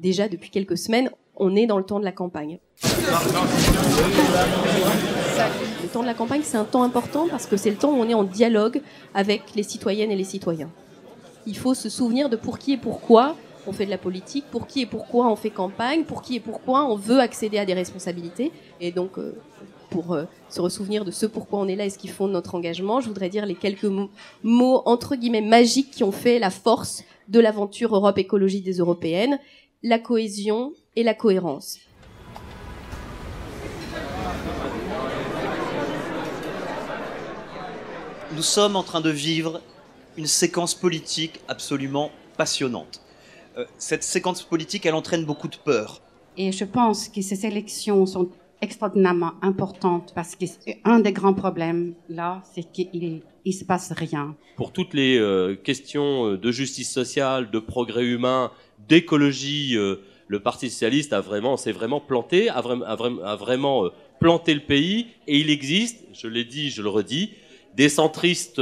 déjà depuis quelques semaines, on est dans le temps de la campagne. Le temps de la campagne, c'est un temps important parce que c'est le temps où on est en dialogue avec les citoyennes et les citoyens. Il faut se souvenir de pour qui et pourquoi on fait de la politique, pour qui et pourquoi on fait campagne, pour qui et pourquoi on veut accéder à des responsabilités. Et donc, pour se ressouvenir de ce pourquoi on est là et ce qui fonde notre engagement, je voudrais dire les quelques mots entre guillemets magiques qui ont fait la force de l'aventure Europe Écologie des Européennes, la cohésion et la cohérence. Nous sommes en train de vivre une séquence politique absolument passionnante. Cette séquence politique, elle entraîne beaucoup de peur. Et je pense que ces élections sont extraordinairement importantes parce qu'un des grands problèmes, là, c'est qu'il ne se passe rien. Pour toutes les questions de justice sociale, de progrès humain, d'écologie, le Parti socialiste s'est vraiment planté, a vraiment planté le pays. Et il existe, je l'ai dit, je le redis, des centristes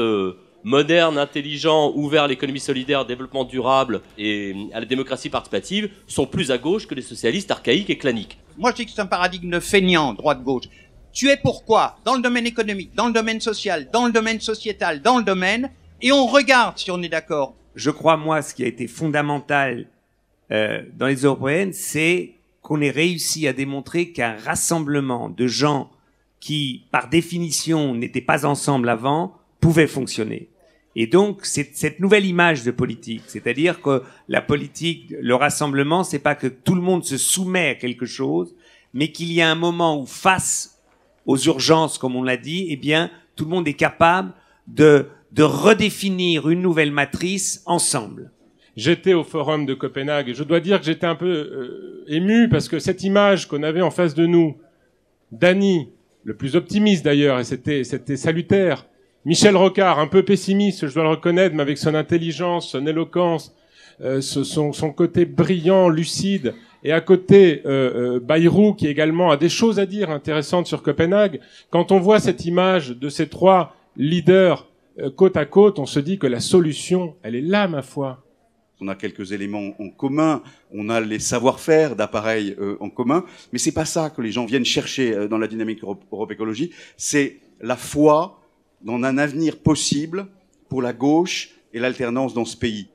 modernes, intelligents, ouverts à l'économie solidaire, au développement durable et à la démocratie participative, sont plus à gauche que les socialistes archaïques et claniques. Moi, je dis que c'est un paradigme de feignant, droite-gauche. Tu es pourquoi dans le domaine économique, dans le domaine social, dans le domaine sociétal, dans le domaine, et on regarde si on est d'accord. Je crois, moi, ce qui a été fondamental dans les européennes, c'est qu'on ait réussi à démontrer qu'un rassemblement de gens qui, par définition, n'étaient pas ensemble avant, pouvait fonctionner. Et donc, c'est cette nouvelle image de politique, c'est-à-dire que la politique, le rassemblement, c'est pas que tout le monde se soumet à quelque chose, mais qu'il y a un moment où, face aux urgences, comme on l'a dit, eh bien, tout le monde est capable de redéfinir une nouvelle matrice ensemble. J'étais au forum de Copenhague et je dois dire que j'étais un peu ému parce que cette image qu'on avait en face de nous, d'Annie, le plus optimiste d'ailleurs, et c'était salutaire, Michel Rocard, un peu pessimiste, je dois le reconnaître, mais avec son intelligence, son éloquence, son côté brillant, lucide, et à côté Bayrou, qui également a des choses à dire intéressantes sur Copenhague. Quand on voit cette image de ces trois leaders côte à côte, on se dit que la solution, elle est là, ma foi. On a quelques éléments en commun, on a les savoir-faire d'appareils en commun, mais c'est pas ça que les gens viennent chercher dans la dynamique Europe Écologie, c'est la foi dans un avenir possible pour la gauche et l'alternance dans ce pays.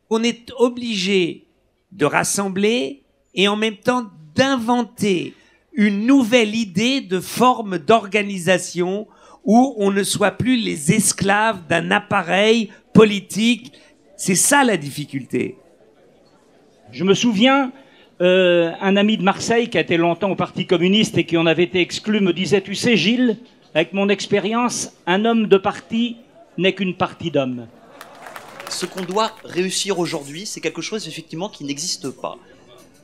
On est obligé de rassembler et en même temps d'inventer une nouvelle idée de forme d'organisation où on ne soit plus les esclaves d'un appareil politique. C'est ça la difficulté. Je me souviens, un ami de Marseille qui a été longtemps au Parti communiste et qui en avait été exclu me disait « Tu sais Gilles, avec mon expérience, un homme de parti n'est qu'une partie d'hommes. » Ce qu'on doit réussir aujourd'hui, c'est quelque chose effectivement qui n'existe pas.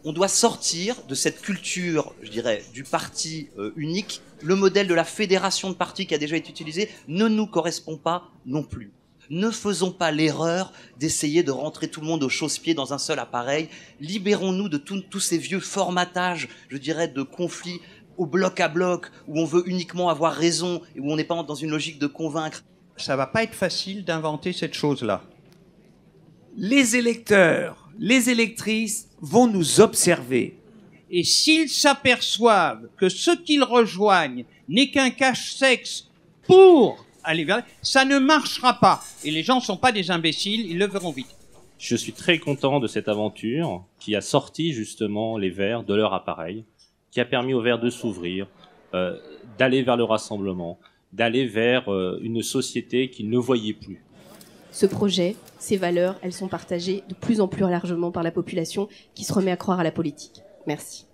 On doit sortir de cette culture, je dirais, du parti unique. Le modèle de la fédération de partis qui a déjà été utilisé ne nous correspond pas non plus. Ne faisons pas l'erreur d'essayer de rentrer tout le monde au chausse-pied dans un seul appareil. Libérons-nous de tous ces vieux formatages, je dirais, de conflits au bloc à bloc, où on veut uniquement avoir raison et où on n'est pas dans une logique de convaincre. Ça va pas être facile d'inventer cette chose-là. Les électeurs, les électrices vont nous observer. Et s'ils s'aperçoivent que ce qu'ils rejoignent n'est qu'un cache-sexe pour aller vers... ça ne marchera pas. Et les gens ne sont pas des imbéciles, ils le verront vite. Je suis très content de cette aventure qui a sorti justement les Verts de leur appareil, qui a permis aux Verts de s'ouvrir, d'aller vers le rassemblement, d'aller vers une société qu'ils ne voyaient plus. Ce projet, ces valeurs, elles sont partagées de plus en plus largement par la population qui se remet à croire à la politique. Merci.